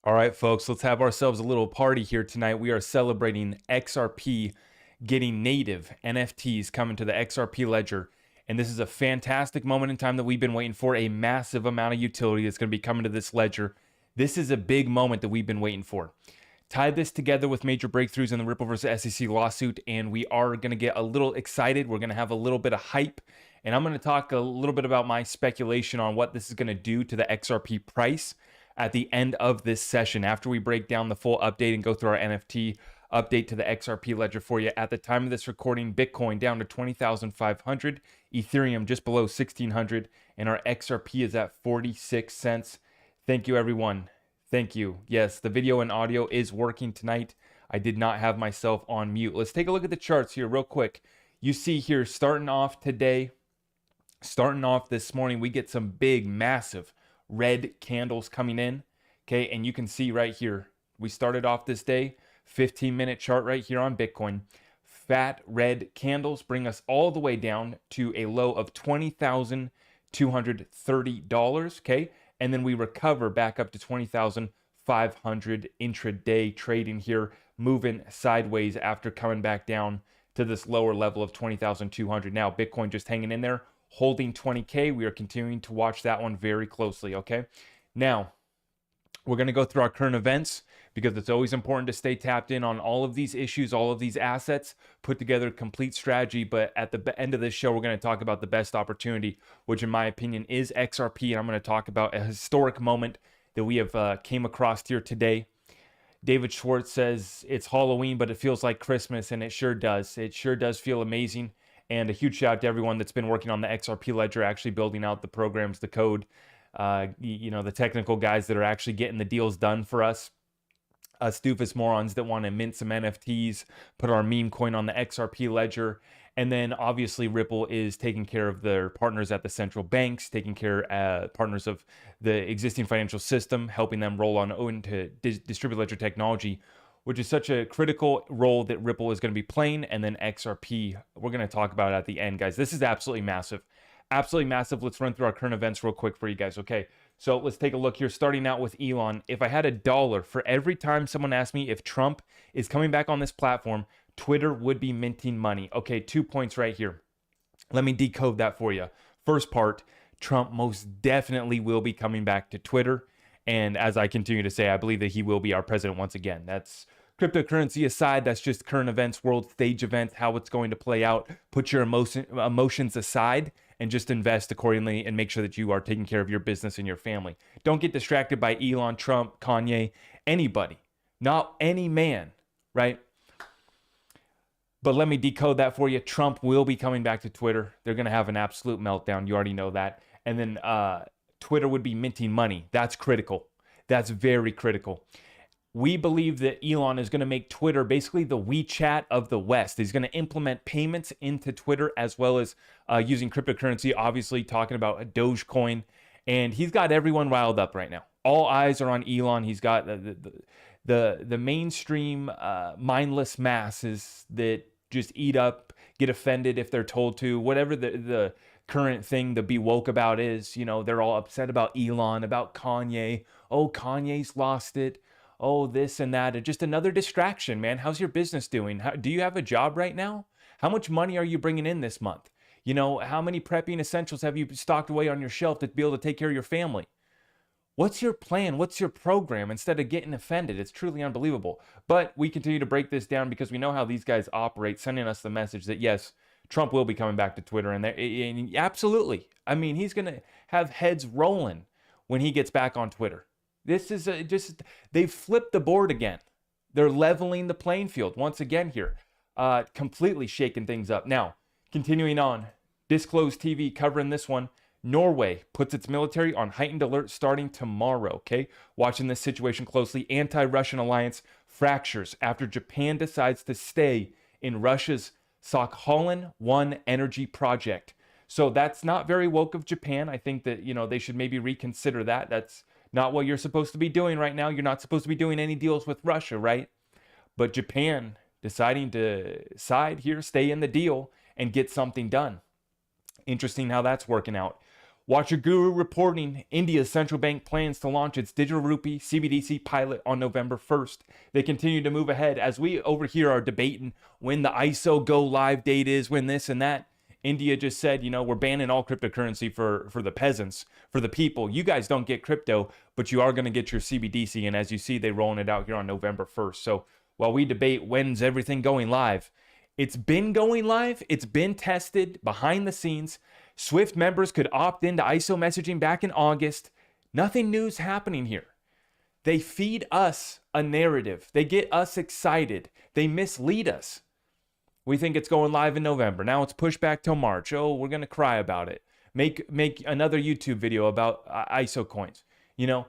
All right, folks, let's have ourselves a little party here tonight. We are celebrating XRP getting native NFTs coming to the XRP ledger. And this is a fantastic moment in time that we've been waiting for, a massive amount of utility that's going to be coming to this ledger. This is a big moment that we've been waiting for. Tie this together with major breakthroughs in the Ripple versus SEC lawsuit, and we are going to get a little excited. We're going to have a little bit of hype, and I'm going to talk a little bit about my speculation on what this is going to do to the XRP price at the end of this session after we break down the full update and go through our NFT update to the XRP ledger for you. At the time of this recording, Bitcoin down to 20,500, Ethereum just below 1,600, and our XRP is at 46 cents. Thank you, everyone. Thank you. Yes, the video and audio is working tonight. I did not have myself on mute. Let's take a look at the charts here real quick. You see here, starting off today, starting off this morning, we get some big, massive red candles coming in. Okay, and you can see right here, we started off this day, 15-minute chart right here on Bitcoin. Fat red candles bring us all the way down to a low of $20,230. Okay, and then we recover back up to 20,500 intraday trading here, moving sideways after coming back down to this lower level of 20,200. Now, Bitcoin just hanging in there, holding 20K. We are continuing to watch that one very closely, okay? Now, we're going to go through our current events because it's always important to stay tapped in on all of these issues, all of these assets, put together a complete strategy. But at the end of this show, we're going to talk about the best opportunity, which in my opinion is XRP. And I'm going to talk about a historic moment that we have came across here today. David Schwartz says it's Halloween, but it feels like Christmas, and it sure does. It sure does feel amazing. And a huge shout out to everyone that's been working on the XRP ledger, actually building out the programs, the code, the technical guys that are actually getting the deals done for us. Doofus morons that want to mint some NFTs, put our meme coin on the XRP ledger. And then obviously Ripple is taking care of their partners at the central banks, taking care partners of the existing financial system, helping them roll on into distributed ledger technology, which is such a critical role that Ripple is going to be playing. And then XRP, we're going to talk about at the end, guys. This is absolutely massive. Absolutely massive. Let's run through our current events real quick for you guys. Okay, so let's take a look here. Starting out with Elon. If I had $1 for every time someone asked me if Trump is coming back on this platform, Twitter would be minting money. Okay, 2 points right here. Let me decode that for you. First part, Trump most definitely will be coming back to Twitter. And as I continue to say, I believe that he will be our president once again. That's cryptocurrency aside. That's just current events, world stage events, how it's going to play out. Put your emotions aside and just invest accordingly and make sure that you are taking care of your business and your family. Don't get distracted by Elon, Trump, Kanye, anybody. Not any man, right? But let me decode that for you. Trump will be coming back to Twitter. They're going to have an absolute meltdown. You already know that. And then Twitter would be minting money. That's critical. That's very critical. We believe that Elon is going to make Twitter basically the WeChat of the West. He's going to implement payments into Twitter as well as using cryptocurrency, obviously talking about a Dogecoin. And he's got everyone riled up right now. All eyes are on Elon. He's got the mainstream mindless masses that just eat up, get offended if they're told to, whatever the current thing to be woke about is. You know, they're all upset about Elon, about Kanye. Oh, Kanye's lost it. Oh, this and that. Just another distraction, man. How's your business doing? Do you have a job right now? How much money are you bringing in this month? You know, how many prepping essentials have you stocked away on your shelf to be able to take care of your family? What's your plan? What's your program? Instead of getting offended, it's truly unbelievable. But we continue to break this down because we know how these guys operate, sending us the message that, yes, Trump will be coming back to Twitter. And absolutely. I mean, he's going to have heads rolling when he gets back on Twitter. This is they've flipped the board again. They're leveling the playing field once again here, completely shaking things up. Now, continuing on, Disclosed TV covering this one. Norway puts its military on heightened alert starting tomorrow, okay? Watching this situation closely. Anti-Russian alliance fractures after Japan decides to stay in Russia's Sakhalin-1 energy project. So that's not very woke of Japan. I think that, they should maybe reconsider that. That's not what you're supposed to be doing right now. You're not supposed to be doing any deals with Russia, right? But Japan deciding to side here, stay in the deal, and get something done. Interesting how that's working out. Watcher Guru reporting India's central bank plans to launch its digital rupee CBDC pilot on November 1st. They continue to move ahead as we over here are debating when the ISO go live date is, when this and that. India just said, you know, we're banning all cryptocurrency for the peasants, for the people. You guys don't get crypto, but you are going to get your CBDC. And as you see, they're rolling it out here on November 1st. So while we debate when's everything going live, it's been going live. It's been tested behind the scenes. Swift members could opt into ISO messaging back in August. Nothing new's happening here. They feed us a narrative. They get us excited. They mislead us. We think it's going live in November. Now it's pushed back till March. Oh, we're going to cry about it. Make another YouTube video about ISO coins. You know,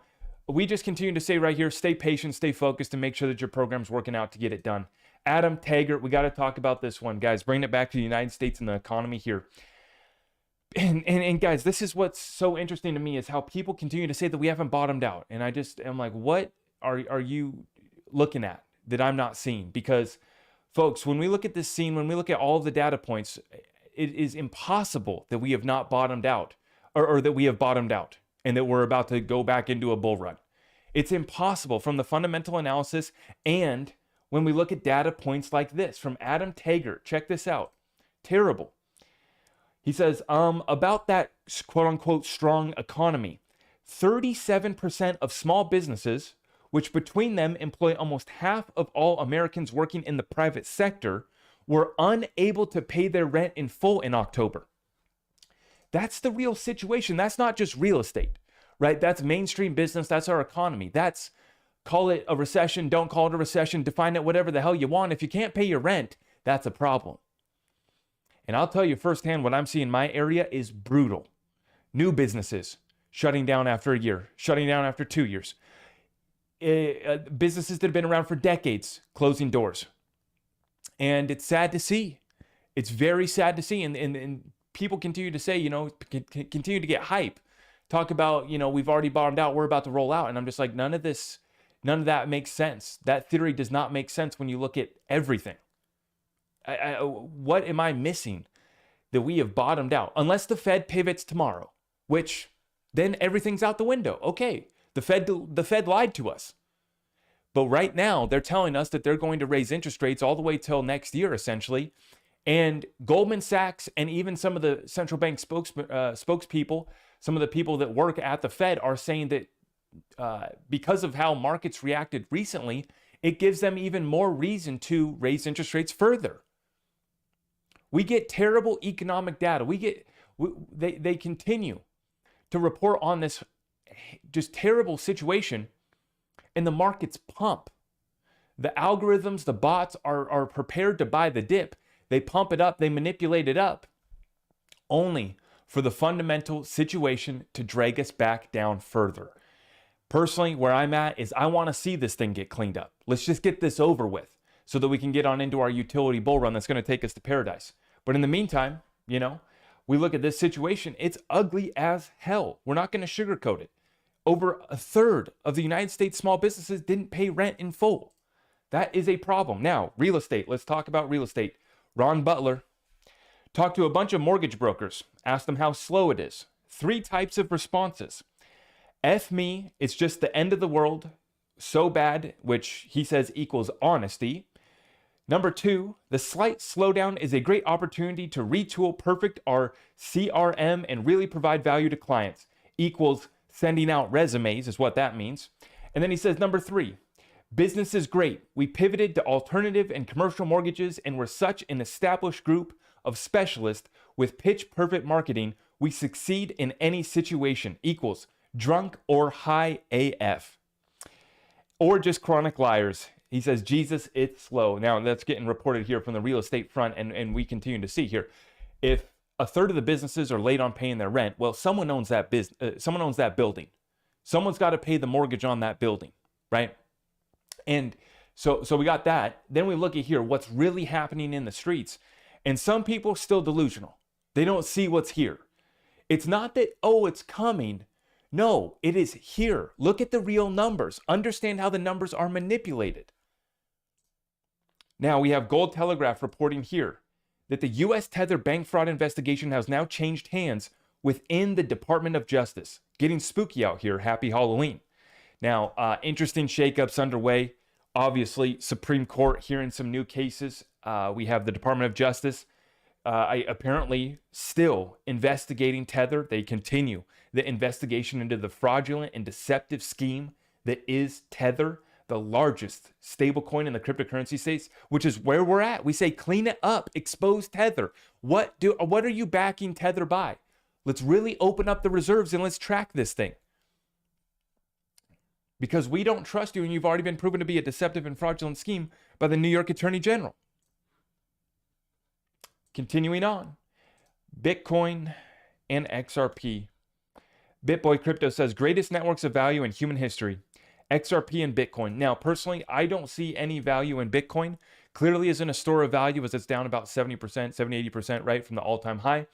we just continue to say right here, stay patient, stay focused, and make sure that your program's working out to get it done. Adam Taggart, we got to talk about this one, guys. Bring it back to the United States and the economy here. And guys, this is what's so interesting to me is how people continue to say that we haven't bottomed out. And I'm like, what are you looking at that I'm not seeing? Because folks, when we look at this scene, when we look at all of the data points, it is impossible that we have not bottomed out or that we have bottomed out and that we're about to go back into a bull run. It's impossible from the fundamental analysis. And when we look at data points like this from Adam Taggart, check this out. Terrible. He says, about that quote unquote strong economy, 37% of small businesses, which between them employ almost half of all Americans working in the private sector, were unable to pay their rent in full in October. That's the real situation. That's not just real estate, right? That's mainstream business. That's our economy. That's, call it a recession, don't call it a recession, define it whatever the hell you want. If you can't pay your rent, that's a problem. And I'll tell you firsthand, what I'm seeing in my area is brutal. New businesses shutting down after a year, shutting down after 2 years. Businesses that have been around for decades closing doors. And it's sad to see. It's very sad to see. And people continue to say, you know, continue to get hype. Talk about, you know, we've already bottomed out, we're about to roll out. And I'm just like, none of that makes sense. That theory does not make sense when you look at everything. What am I missing that we have bottomed out? Unless the Fed pivots tomorrow, which then everything's out the window. Okay, the Fed lied to us. But right now, they're telling us that they're going to raise interest rates all the way till next year, essentially. And Goldman Sachs and even some of the central bank spokespeople, some of the people that work at the Fed are saying that because of how markets reacted recently, it gives them even more reason to raise interest rates further. We get terrible economic data. They continue to report on this just terrible situation, and the markets pump. The algorithms, the bots are prepared to buy the dip. They pump it up, they manipulate it up, only for the fundamental situation to drag us back down further. Personally, where I'm at is I want to see this thing get cleaned up. Let's just get this over with so that we can get on into our utility bull run that's going to take us to paradise. But in the meantime, you know, we look at this situation, it's ugly as hell. We're not going to sugarcoat it. Over a third of the United States small businesses didn't pay rent in full. That is a problem. Now, real estate. Let's talk about real estate. Ron Butler talked to a bunch of mortgage brokers, asked them how slow it is. 3 types of responses. F me, it's just the end of the world, so bad, which he says equals honesty. Number 2, the slight slowdown is a great opportunity to retool perfect our CRM and really provide value to clients, equals sending out resumes is what that means. And then he says, number 3, business is great. We pivoted to alternative and commercial mortgages and we're such an established group of specialists with pitch perfect marketing. We succeed in any situation, equals drunk or high AF. Or just chronic liars. He says, Jesus, it's slow. Now, that's getting reported here from the real estate front, and we continue to see here. If a third of the businesses are late on paying their rent, well, someone owns that someone owns that building. Someone's got to pay the mortgage on that building, right? And so we got that. Then we look at here, what's really happening in the streets. And some people are still delusional. They don't see what's here. It's not that, oh, it's coming. No, it is here. Look at the real numbers. Understand how the numbers are manipulated. Now we have Gold Telegraph reporting here that the U.S. Tether bank fraud investigation has now changed hands within the Department of Justice. Getting spooky out here. Happy Halloween. Now, interesting shakeups underway. Obviously, Supreme Court hearing some new cases. We have the Department of Justice apparently still investigating Tether. They continue the investigation into the fraudulent and deceptive scheme that is Tether, the largest stablecoin in the cryptocurrency space, which is where we're at. We say clean it up, expose Tether. What are you backing Tether by? Let's really open up the reserves and let's track this thing. Because we don't trust you and you've already been proven to be a deceptive and fraudulent scheme by the New York Attorney General. Continuing on, Bitcoin and XRP. BitBoy Crypto says, greatest networks of value in human history, XRP and Bitcoin. Now, personally, I don't see any value in Bitcoin. Clearly isn't a store of value as it's down about 70%, 70-80%, right, from the all-time high.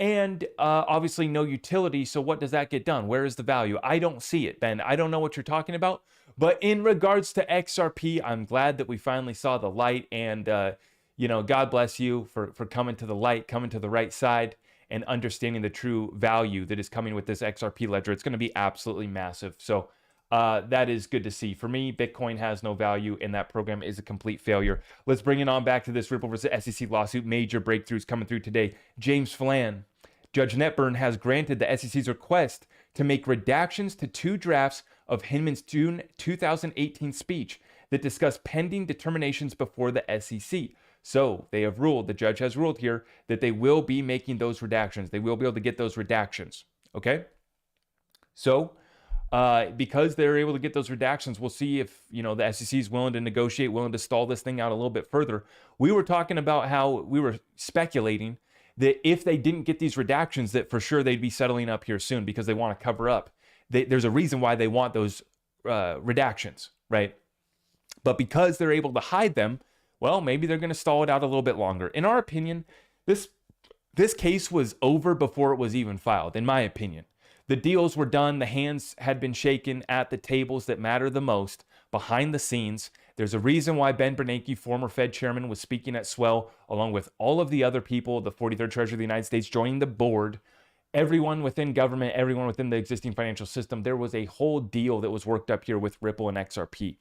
And obviously no utility, so what does that get done? Where is the value? I don't see it, Ben. I don't know what you're talking about. But in regards to XRP, I'm glad that we finally saw the light. And, God bless you for coming to the light, coming to the right side, and understanding the true value that is coming with this XRP ledger. It's going to be absolutely massive. So that is good to see. For me, Bitcoin has no value, and that program is a complete failure. Let's bring it on back to this Ripple versus SEC lawsuit. Major breakthroughs coming through today. James Flan. Judge Netburn has granted the SEC's request to make redactions to 2 drafts of Hinman's June 2018 speech that discuss pending determinations before the SEC. So they have ruled, the judge has ruled here, that they will be making those redactions. They will be able to get those redactions, okay? So because they're able to get those redactions, we'll see if, the SEC is willing to negotiate, willing to stall this thing out a little bit further. We were talking about how we were speculating that if they didn't get these redactions, that for sure they'd be settling up here soon because they want to cover up. There's a reason why they want those redactions, right? But because they're able to hide them, well, maybe they're going to stall it out a little bit longer. In our opinion, this case was over before it was even filed, in my opinion. The deals were done. The hands had been shaken at the tables that matter the most, behind the scenes. There's a reason why Ben Bernanke, former Fed chairman, was speaking at Swell, along with all of the other people, the 43rd Treasurer of the United States, joining the board. Everyone within government, everyone within the existing financial system. There was a whole deal that was worked up here with Ripple and XRP,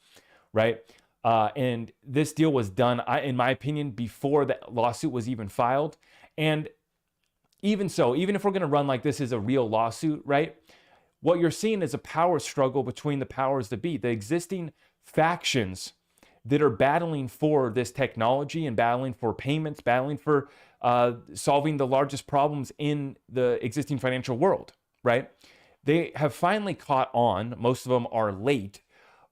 right? And this deal was done, in my opinion, before the lawsuit was even filed. And even so, even if we're going to run like this is a real lawsuit, right? What you're seeing is a power struggle between the powers that be. The existing factions that are battling for this technology and battling for payments, battling for solving the largest problems in the existing financial world, right? They have finally caught on. Most of them are late,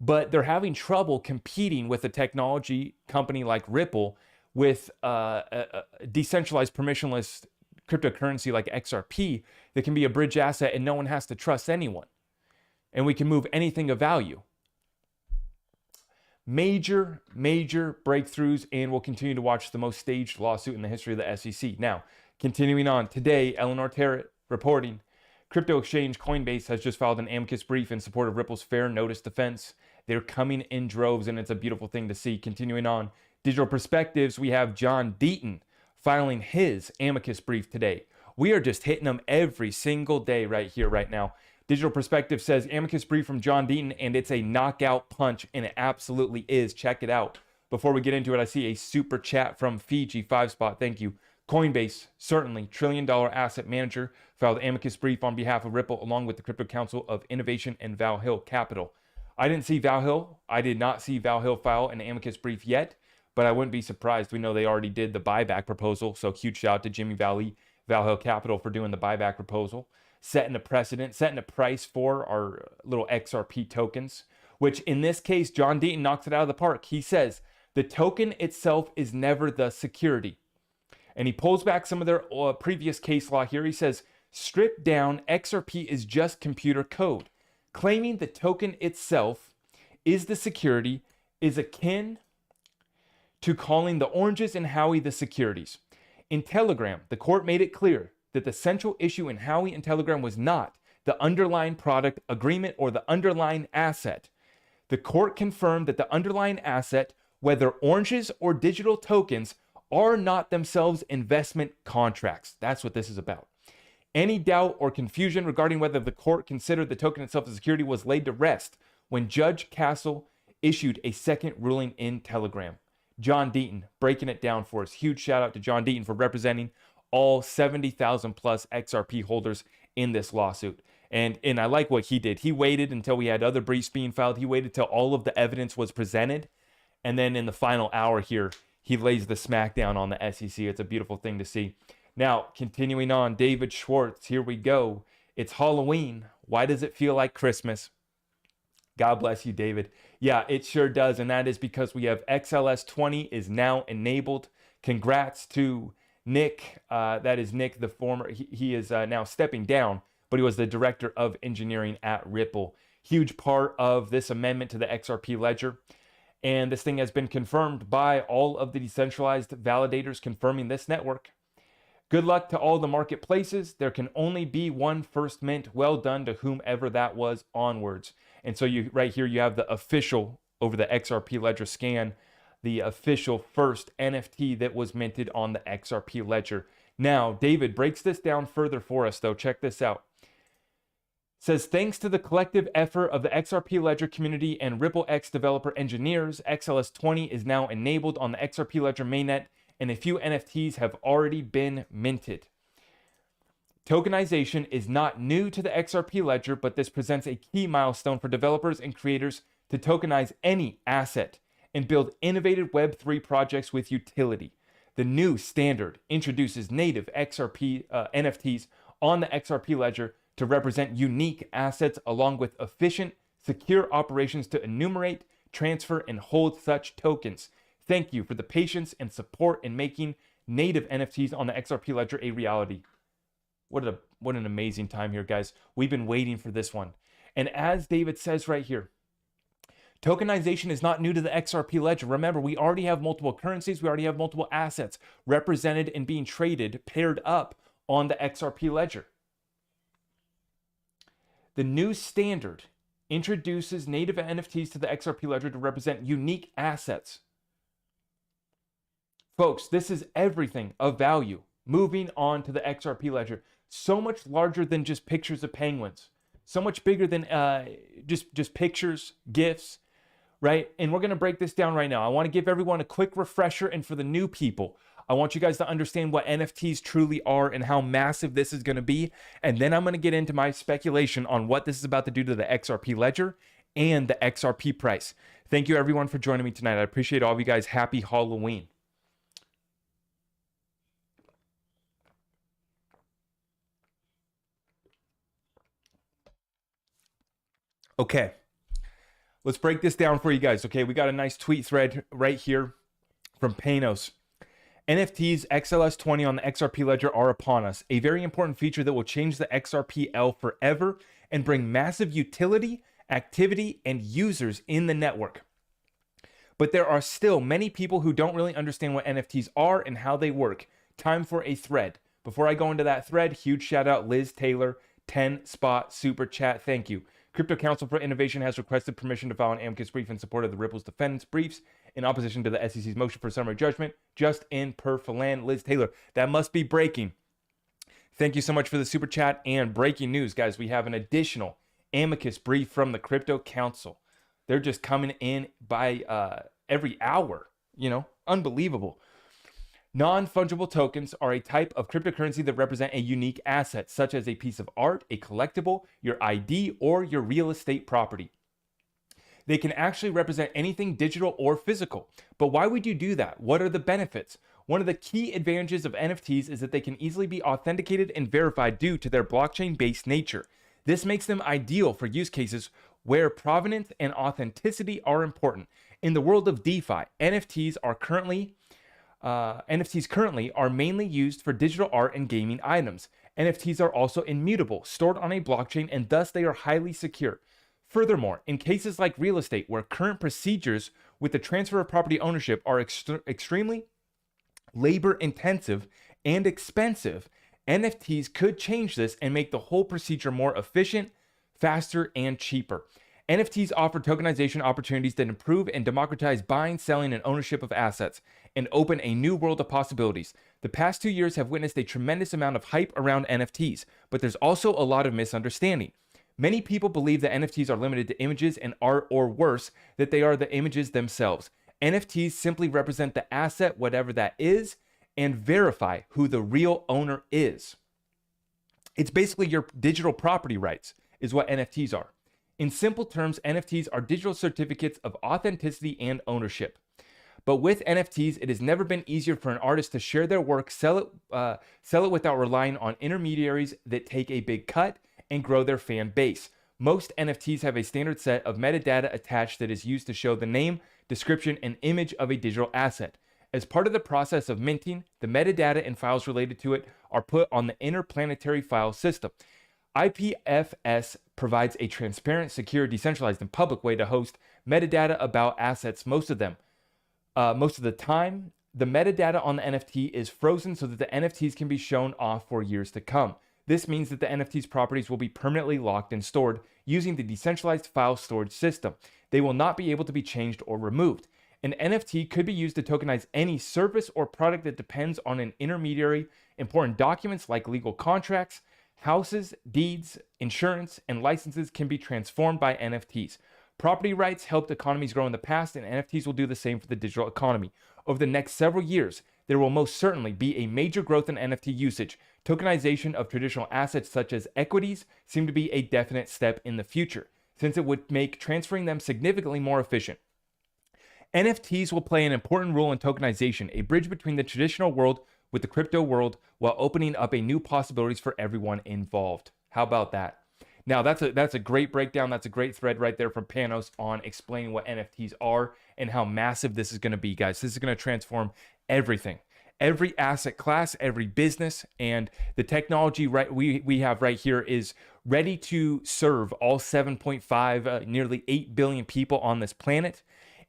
but they're having trouble competing with a technology company like Ripple with a decentralized permissionless cryptocurrency like XRP that can be a bridge asset and no one has to trust anyone. And we can move anything of value. Major breakthroughs, and we'll continue to watch the most staged lawsuit in the history of the SEC. Now, continuing on, today, Eleanor Terrett reporting, crypto exchange Coinbase has just filed an amicus brief in support of Ripple's fair notice defense. They're coming in droves, and it's a beautiful thing to see. Continuing on, Digital Perspectives, we have John Deaton filing his amicus brief today. We are just hitting them every single day right here, right now. Digital Perspective says amicus brief from John Deaton, and it's a knockout punch, and it absolutely is. Check it out. Before we get into it, I see a super chat from Fiji 5spot. Thank you. Coinbase, certainly $1 trillion asset manager, filed amicus brief on behalf of Ripple along with the Crypto Council of Innovation and Valhill Capital. I did not see Valhill file an amicus brief yet, but I wouldn't be surprised. We know they already did the buyback proposal, so huge shout out to Jimmy Valhill Capital for doing the buyback proposal, setting a precedent, setting a price for our little XRP tokens, which in this case, John Deaton knocks it out of the park. He says the token itself is never the security. And he pulls back some of their previous case law here. He says, stripped down, XRP is just computer code. Claiming the token itself is the security is akin to calling the oranges and Howey the securities. In Telegram, the court made it clear that the central issue in Howey and Telegram was not the underlying product agreement or the underlying asset. The court confirmed that the underlying asset, whether oranges or digital tokens, are not themselves investment contracts. That's what this is about. Any doubt or confusion regarding whether the court considered the token itself as security was laid to rest when Judge Castle issued a second ruling in Telegram. John Deaton breaking it down for us. Huge shout out to John Deaton for representing all 70,000 plus XRP holders in this lawsuit. And I like what he did. He waited until we had other briefs being filed. He waited till all of the evidence was presented. And then in the final hour here, he lays the smackdown on the SEC. It's a beautiful thing to see. Now, continuing on, David Schwartz, here we go. It's Halloween. Why does it feel like Christmas? God bless you, David. Yeah, it sure does. And that is because we have XLS20 is now enabled. Congrats to Nick. That is Nick, the former. He is now stepping down, but he was the director of engineering at Ripple. Huge part of this amendment to the XRP ledger. And this thing has been confirmed by all of the decentralized validators confirming this network. Good luck to all the marketplaces. There can only be one first mint. Well done to whomever that was onwards. And so you right here, you have the official over the XRP ledger scan, the official first NFT that was minted on the XRP ledger. Now, David breaks this down further for us, though. Check this out. Says, thanks to the collective effort of the XRP ledger community and RippleX developer engineers, XLS20 is now enabled on the XRP ledger mainnet, and a few NFTs have already been minted. Tokenization is not new to the XRP ledger, but this presents a key milestone for developers and creators to tokenize any asset and build innovative Web3 projects with utility. The new standard introduces native XRP NFTs on the XRP ledger to represent unique assets along with efficient, secure operations to enumerate, transfer, and hold such tokens. Thank you for the patience and support in making native NFTs on the XRP ledger a reality. What an amazing time here, guys. We've been waiting for this one. And as David says right here, tokenization is not new to the XRP ledger. Remember, we already have multiple currencies. We already have multiple assets represented and being traded, paired up on the XRP ledger. The new standard introduces native NFTs to the XRP ledger to represent unique assets. Folks, this is everything of value moving on to the XRP ledger. So much larger than just pictures of penguins. So much bigger than just pictures, GIFs, right? And we're going to break this down right now. I want to give everyone a quick refresher, and for the new people, I want you guys to understand what NFTs truly are and how massive this is going to be. And then I'm going to get into my speculation on what this is about to do to the XRP ledger and the XRP price. Thank you, everyone, for joining me tonight. I appreciate all of you guys. Happy Halloween. Okay, let's break this down for you guys. Okay, we got a nice tweet thread right here from Panos. NFTs XLS20 on the XRP ledger are upon us, a very important feature that will change the XRPL forever and bring massive utility, activity, and users in the network. But there are still many people who don't really understand what NFTs are and how they work. Time for a thread. Before I go into that thread, huge shout out Liz Taylor, 10 spot super chat. Thank you. Crypto Council for Innovation has requested permission to file an amicus brief in support of the Ripple's defendants' briefs in opposition to the SEC's motion for summary judgment. Just in per Philan, Liz Taylor. That must be breaking. Thank you so much for the super chat. And breaking news, guys, we have an additional amicus brief from the Crypto Council. They're just coming in by every hour, unbelievable. Non-fungible tokens are a type of cryptocurrency that represent a unique asset, such as a piece of art, a collectible, your ID, or your real estate property. They can actually represent anything digital or physical. But why would you do that? What are the benefits? One of the key advantages of NFTs is that they can easily be authenticated and verified due to their blockchain-based nature. This makes them ideal for use cases where provenance and authenticity are important. In the world of DeFi, NFTs currently are mainly used for digital art and gaming items. NFTs are also immutable, stored on a blockchain, and thus they are highly secure. Furthermore, in cases like real estate, where current procedures with the transfer of property ownership are extremely labor-intensive and expensive, NFTs could change this and make the whole procedure more efficient, faster, and cheaper. NFTs offer tokenization opportunities that improve and democratize buying, selling, and ownership of assets and open a new world of possibilities. The past 2 years have witnessed a tremendous amount of hype around NFTs, but there's also a lot of misunderstanding. Many people believe that NFTs are limited to images and art, or worse, that they are the images themselves. NFTs simply represent the asset, whatever that is, and verify who the real owner is. It's basically your digital property rights, is what NFTs are. In simple terms, NFTs are digital certificates of authenticity and ownership. But with NFTs, it has never been easier for an artist to share their work, sell it without relying on intermediaries that take a big cut and grow their fan base. Most NFTs have a standard set of metadata attached that is used to show the name, description, and image of a digital asset. As part of the process of minting, the metadata and files related to it are put on the interplanetary file system. IPFS provides a transparent, secure, decentralized, and public way to host metadata about assets. Most of the time, the metadata on the NFT is frozen so that the NFTs can be shown off for years to come. This means that the NFT's properties will be permanently locked and stored using the decentralized file storage system. They will not be able to be changed or removed. An NFT could be used to tokenize any service or product that depends on an intermediary. Important documents like legal contracts, houses, deeds, insurance, and licenses can be transformed by NFTs. Property rights helped economies grow in the past, and NFTs will do the same for the digital economy. Over the next several years, there will most certainly be a major growth in NFT usage. Tokenization of traditional assets such as equities seem to be a definite step in the future, since it would make transferring them significantly more efficient. NFTs will play an important role in tokenization, a bridge between the traditional world with the crypto world, while opening up a new possibilities for everyone involved. How about that? Now, that's a great breakdown. That's a great thread right there from Panos on explaining what NFTs are and how massive this is going to be, guys. This is going to transform everything, every asset class, every business, and the technology we have right here is ready to serve all 7.5, nearly 8 billion people on this planet.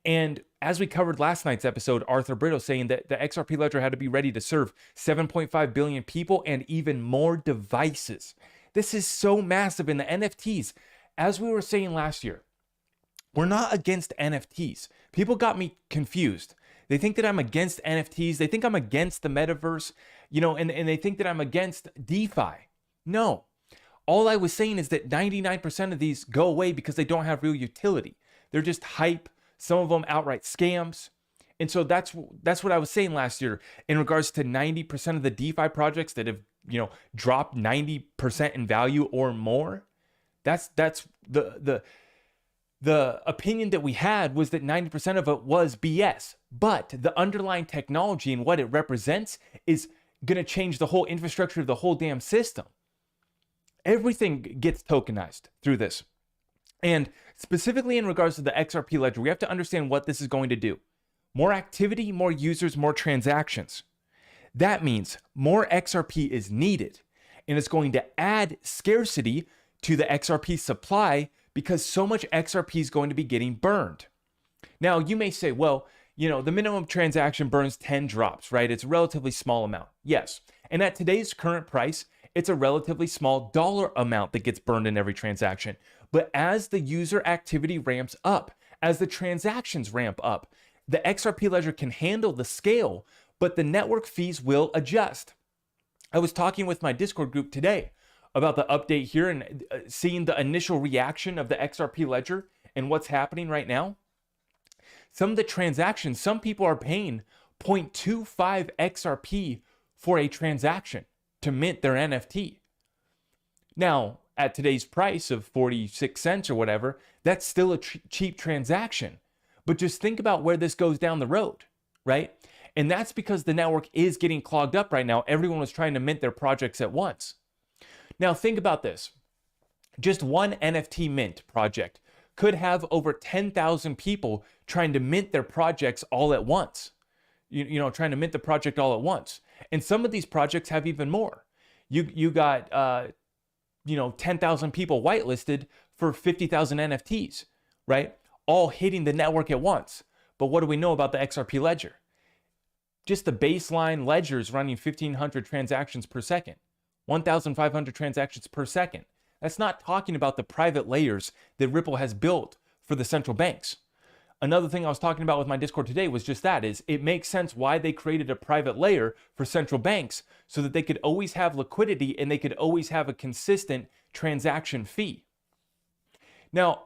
And as we covered last night's episode, Arthur Brito saying that the XRP ledger had to be ready to serve 7.5 billion people and even more devices. This is so massive in the NFTs. As we were saying last year, we're not against NFTs. People got me confused. They think that I'm against NFTs. They think I'm against the metaverse, and they think that I'm against DeFi. No. All I was saying is that 99% of these go away because they don't have real utility. They're just hype. Some of them outright scams. And so that's what I was saying last year in regards to 90% of the DeFi projects that have, dropped 90% in value or more. That's the opinion that we had, was that 90% of it was BS. But the underlying technology and what it represents is going to change the whole infrastructure of the whole damn system. Everything gets tokenized through this. And specifically in regards to the XRP ledger, we have to understand what this is going to do. More activity, more users, more transactions. That means more XRP is needed, and it's going to add scarcity to the XRP supply because so much XRP is going to be getting burned. Now, you may say, well, the minimum transaction burns 10 drops, right? It's a relatively small amount. Yes. And at today's current price, it's a relatively small dollar amount that gets burned in every transaction. But as the user activity ramps up, as the transactions ramp up, the XRP ledger can handle the scale, but the network fees will adjust. I was talking with my Discord group today about the update here and seeing the initial reaction of the XRP ledger and what's happening right now. Some of the transactions, some people are paying 0.25 XRP for a transaction to mint their NFT. Now, at today's price of 46 cents or whatever, that's still a cheap transaction. But just think about where this goes down the road, right? And that's because the network is getting clogged up right now. Everyone was trying to mint their projects at once. Now, think about this. Just one NFT mint project could have over 10,000 people trying to mint their projects all at once. Trying to mint the project all at once. And some of these projects have even more. You got 10,000 people whitelisted for 50,000 NFTs, right? All hitting the network at once. But what do we know about the XRP ledger? Just the baseline ledger is running 1,500 transactions per second, 1,500 transactions per second. That's not talking about the private layers that Ripple has built for the central banks. Another thing I was talking about with my Discord today was just that, is it makes sense why they created a private layer for central banks so that they could always have liquidity and they could always have a consistent transaction fee. Now,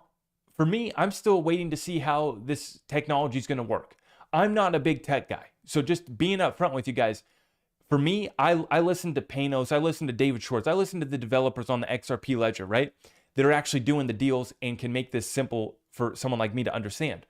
for me, I'm still waiting to see how this technology is going to work. I'm not a big tech guy. So just being upfront with you guys, for me, I listen to Panos, I listen to David Schwartz, I listen to the developers on the XRP ledger, right? That are actually doing the deals and can make this simple for someone like me to understand.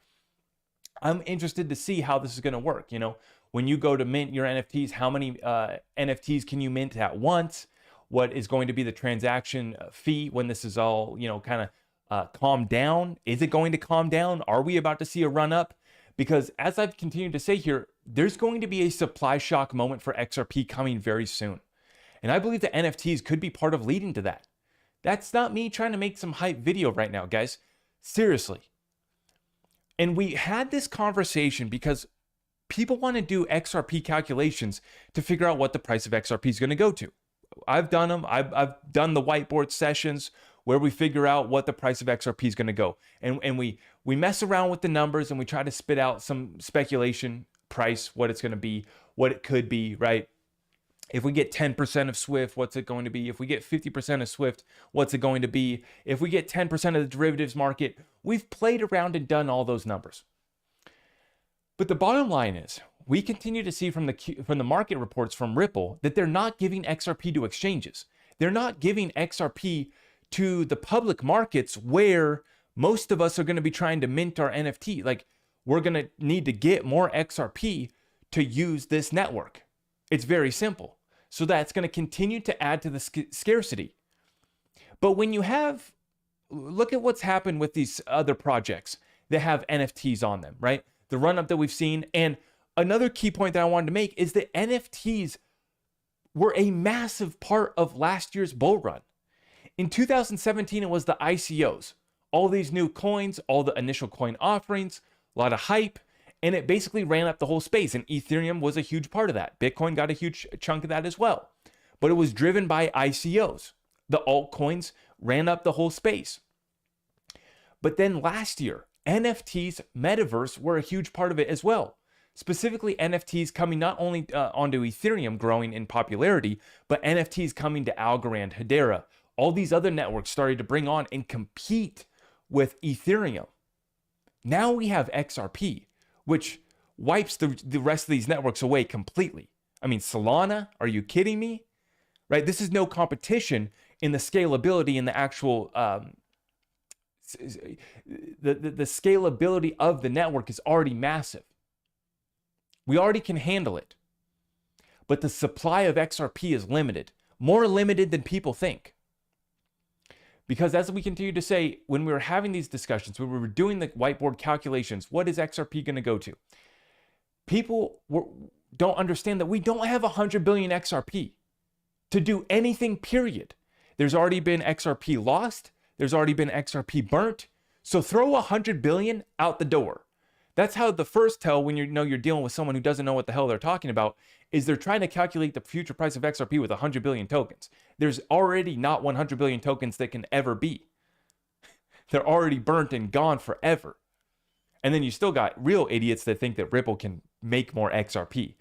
I'm interested to see how this is going to work. You know, when you go to mint your NFTs, how many NFTs can you mint at once? What is going to be the transaction fee when this is all, you know, kind of calmed down? Is it going to calm down? Are we about to see a run up? Because as I've continued to say here, there's going to be a supply shock moment for XRP coming very soon. And I believe the NFTs could be part of leading to that. That's not me trying to make some hype video right now, guys. Seriously. And we had this conversation because people want to do XRP calculations to figure out what the price of XRP is going to go to. I've done them. I've done the whiteboard sessions where we figure out what the price of XRP is going to go. And we mess around with the numbers and we try to spit out some speculation price, what it's going to be, what it could be, right? If we get 10% of Swift, what's it going to be? If we get 50% of Swift, what's it going to be? If we get 10% of the derivatives market, we've played around and done all those numbers. But the bottom line is, we continue to see from the market reports from Ripple that they're not giving XRP to exchanges. They're not giving XRP to the public markets where most of us are going to be trying to mint our NFT. Like, we're going to need to get more XRP to use this network. It's very simple. So that's going to continue to add to the scarcity. But when you have, look at what's happened with these other projects that have NFTs on them, right? The run up that we've seen. And another key point that I wanted to make is that NFTs were a massive part of last year's bull run. In 2017, it was the ICOs, all these new coins, all the initial coin offerings, a lot of hype, and it basically ran up the whole space. And Ethereum was a huge part of that. Bitcoin got a huge chunk of that as well. But it was driven by ICOs. The altcoins ran up the whole space. But then last year, NFTs, metaverse were a huge part of it as well. Specifically, NFTs coming not only onto Ethereum growing in popularity, but NFTs coming to Algorand, Hedera. All these other networks started to bring on and compete with Ethereum. Now we have XRP, which wipes the rest of these networks away completely. I mean, Solana, are you kidding me? Right? This is no competition in the scalability and the actual, the scalability of the network is already massive. We already can handle it. But the supply of XRP is limited, more limited than people think. Because as we continue to say, when we were having these discussions, when we were doing the whiteboard calculations, what is XRP going to go to? People don't understand that we don't have 100 billion XRP to do anything, period. There's already been XRP lost. There's already been XRP burnt. So throw 100 billion out the door. That's how the first tell when you know you're dealing with someone who doesn't know what the hell they're talking about is they're trying to calculate the future price of XRP with 100 billion tokens. There's already not 100 billion tokens that can ever be. They're already burnt and gone forever. And then you still got real idiots that think that Ripple can make more XRP.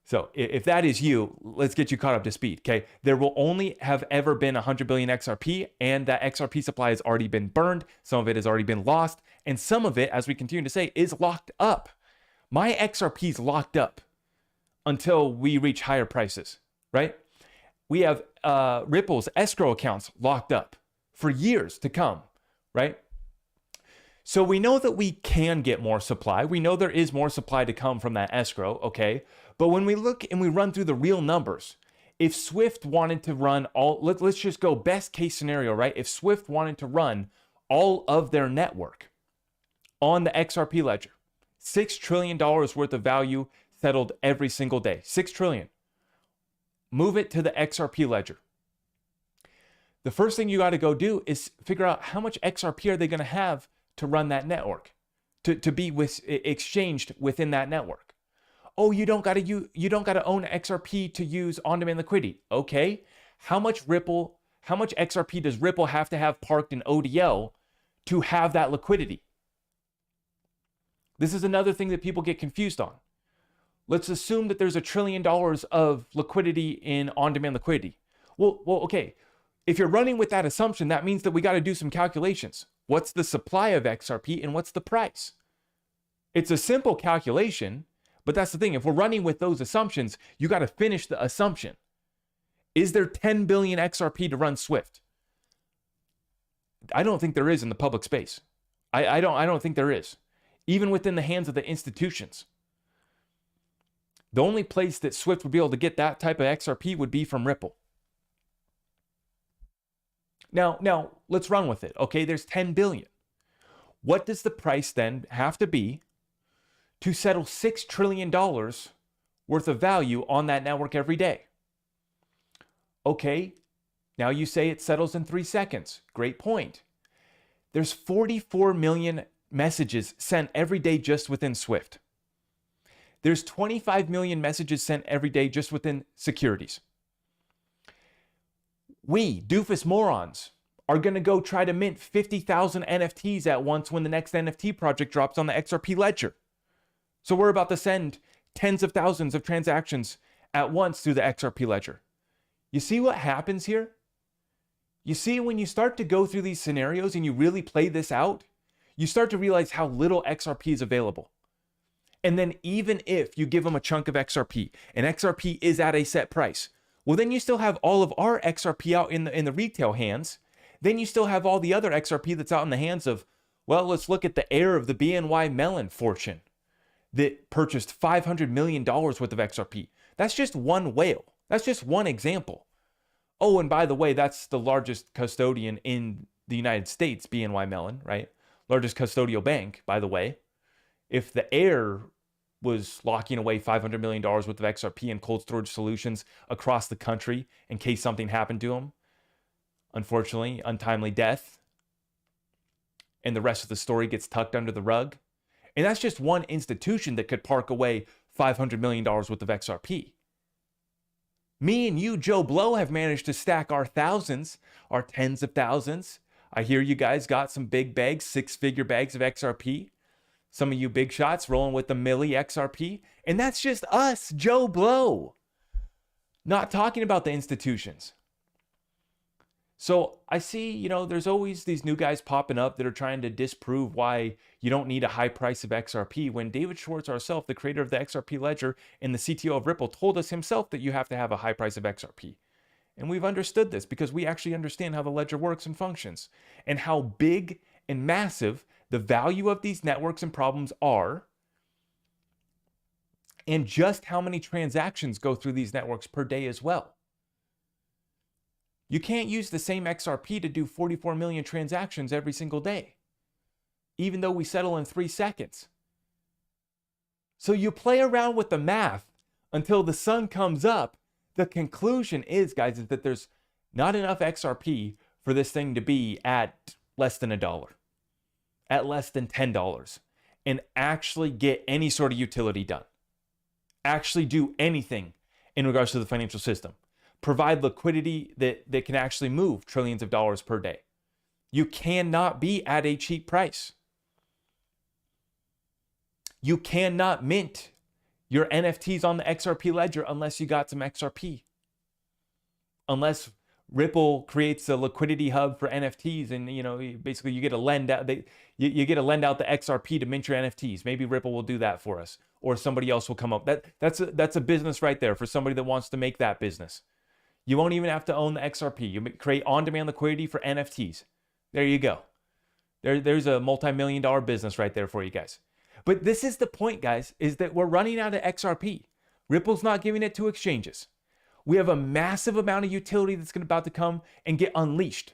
So if that is you, let's get you caught up to speed, okay? There will only have ever been 100 billion XRP, and that XRP supply has already been burned. Some of it has already been lost, and some of it, as we continue to say, is locked up. My XRP is locked up until we reach higher prices, right? We have Ripple's escrow accounts locked up for years to come, right? So we know that we can get more supply. We know there is more supply to come from that escrow, okay? But when we look and we run through the real numbers, if Swift wanted to run all, let's just go best case scenario, right? If Swift wanted to run all of their network on the XRP ledger, $6 trillion worth of value settled every single day, 6 trillion. Move it to the XRP ledger. The first thing you got to go do is figure out how much XRP are they going to have to run that network, to be exchanged within that network. Oh, you don't got to own XRP to use on-demand liquidity. Okay, how much Ripple how much XRP does Ripple have to have parked in ODL to have that liquidity? This is another thing that people get confused on. Let's assume that there's $1 trillion of liquidity in on-demand liquidity. Well, okay. If you're running with that assumption, that means that we got to do some calculations. What's the supply of XRP and what's the price? It's a simple calculation, but that's the thing. If we're running with those assumptions, you got to finish the assumption. Is there 10 billion XRP to run Swift? I don't think there is in the public space. I don't think there is. Even within the hands of the institutions. The only place that Swift would be able to get that type of XRP would be from Ripple. Now let's run with it. Okay, there's 10 billion. What does the price then have to be to settle $6 trillion worth of value on that network every day? Okay, now you say it settles in 3 seconds. Great point. There's 44 million messages sent every day just within Swift. There's 25 million messages sent every day just within securities. We, doofus morons, are going to go try to mint 50,000 NFTs at once when the next NFT project drops on the XRP ledger. So we're about to send tens of thousands of transactions at once through the XRP ledger. You see what happens here? You see, when you start to go through these scenarios and you really play this out, you start to realize how little XRP is available. And then even if you give them a chunk of XRP and XRP is at a set price, well, then you still have all of our XRP out in the retail hands. Then you still have all the other XRP that's out in the hands of, well, let's look at the heir of the BNY Mellon fortune that purchased $500 million worth of XRP. That's just one whale. That's just one example. Oh, and by the way, that's the largest custodian in the United States, BNY Mellon, right? Largest custodial bank, by the way. If the heir was locking away $500 million worth of XRP in cold storage solutions across the country in case something happened to him, unfortunately, untimely death, and the rest of the story gets tucked under the rug. And that's just one institution that could park away $500 million worth of XRP. Me and you, Joe Blow, have managed to stack our thousands, our tens of thousands. I hear you guys got some big bags, 6-figure bags of XRP. Some of you big shots rolling with the milli XRP. And that's just us, Joe Blow. Not talking about the institutions. So I see, there's always these new guys popping up that are trying to disprove why you don't need a high price of XRP, when David Schwartz ourselves, the creator of the XRP ledger and the CTO of Ripple, told us himself that you have to have a high price of XRP. And we've understood this because we actually understand how the ledger works and functions and how big and massive the value of these networks and problems are, and just how many transactions go through these networks per day as well. You can't use the same XRP to do 44 million transactions every single day, even though we settle in 3 seconds. So you play around with the math until the sun comes up. The conclusion is, guys, is that there's not enough XRP for this thing to be at less than $1, at less than $10, and actually get any sort of utility done. Actually do anything in regards to the financial system. Provide liquidity that can actually move trillions of dollars per day. You cannot be at a cheap price. You cannot mint your NFTs on the XRP ledger unless you got some XRP. Unless Ripple creates a liquidity hub for NFTs, and basically you get to lend out you get to lend out the XRP to mint your NFTs. Maybe Ripple will do that for us, or somebody else will come up. That's a business right there for somebody that wants to make that business. You won't even have to own the XRP. You create on-demand liquidity for NFTs. There you go. There's a multi-million-dollar business right there for you guys. But this is the point, guys, is that we're running out of XRP. Ripple's not giving it to exchanges. We have a massive amount of utility that's about to come and get unleashed.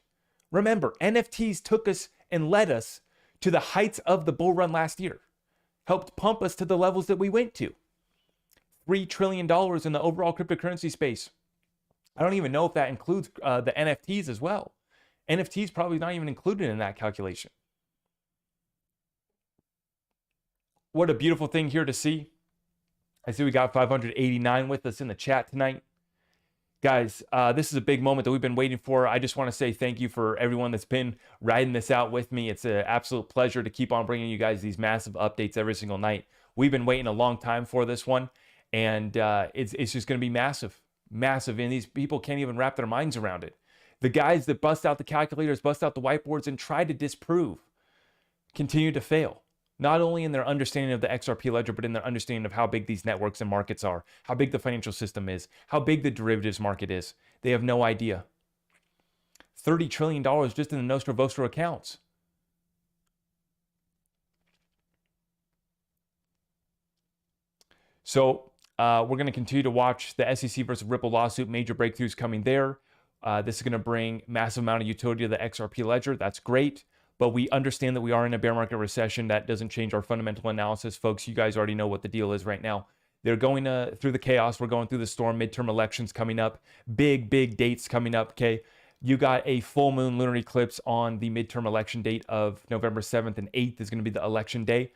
Remember, NFTs took us and led us to the heights of the bull run last year. Helped pump us to the levels that we went to. $3 trillion in the overall cryptocurrency space. I don't even know if that includes the NFTs as well. NFTs probably not even included in that calculation. What a beautiful thing here to see. I see we got 589 with us in the chat tonight. Guys, this is a big moment that we've been waiting for. I just want to say thank you for everyone that's been riding this out with me. It's an absolute pleasure to keep on bringing you guys these massive updates every single night. We've been waiting a long time for this one, and it's just going to be massive, massive. And these people can't even wrap their minds around it. The guys that bust out the calculators, bust out the whiteboards, and try to disprove continue to fail. Not only in their understanding of the XRP ledger, but in their understanding of how big these networks and markets are, how big the financial system is, how big the derivatives market is. They have no idea. $30 trillion just in the Nostro Vostro accounts. So we're going to continue to watch the SEC versus Ripple lawsuit, major breakthroughs coming there. This is going to bring massive amount of utility to the XRP ledger. That's great. But we understand that we are in a bear market recession. That doesn't change our fundamental analysis. Folks, you guys already know what the deal is right now. They're going through the chaos. We're going through the storm. Midterm elections coming up. Big dates coming up, okay? You got a full moon lunar eclipse on the midterm election date of November 7th and 8th is going to be the election day.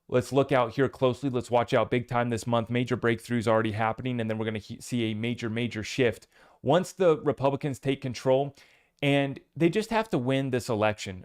Let's look out here closely. Let's watch out big time this month. Major breakthroughs already happening, and then we're going to see a major shift. Once the Republicans take control, and they just have to win this election.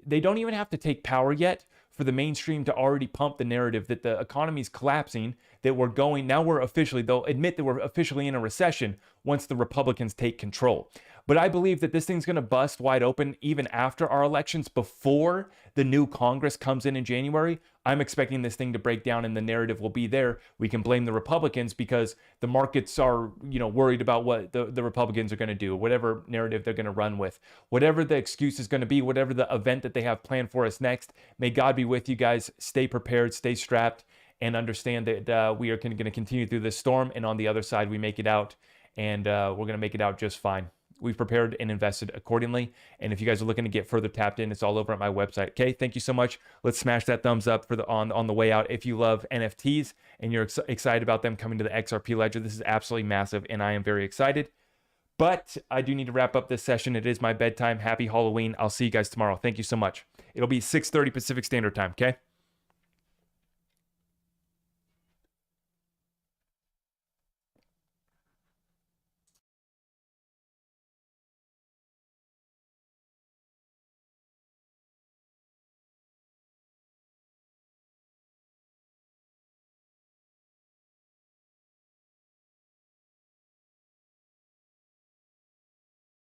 They don't even have to take power yet for the mainstream to already pump the narrative that the economy is collapsing, that they'll admit that we're officially in a recession once the Republicans take control. But I believe that this thing's going to bust wide open even after our elections, before the new Congress comes in January. I'm expecting this thing to break down and the narrative will be there. We can blame the Republicans because the markets are, worried about what the Republicans are going to do, whatever narrative they're going to run with, whatever the excuse is going to be, whatever the event that they have planned for us next. May God be with you guys. Stay prepared, stay strapped, and understand that we are going to continue through this storm. And on the other side, we make it out, and we're going to make it out just fine. We've prepared and invested accordingly. And if you guys are looking to get further tapped in, it's all over at my website. Okay, thank you so much. Let's smash that thumbs up for on the way out. If you love NFTs and you're excited about them coming to the XRP ledger, this is absolutely massive, and I am very excited. But I do need to wrap up this session. It is my bedtime. Happy Halloween. I'll see you guys tomorrow. Thank you so much. It'll be 6:30 Pacific Standard Time, okay?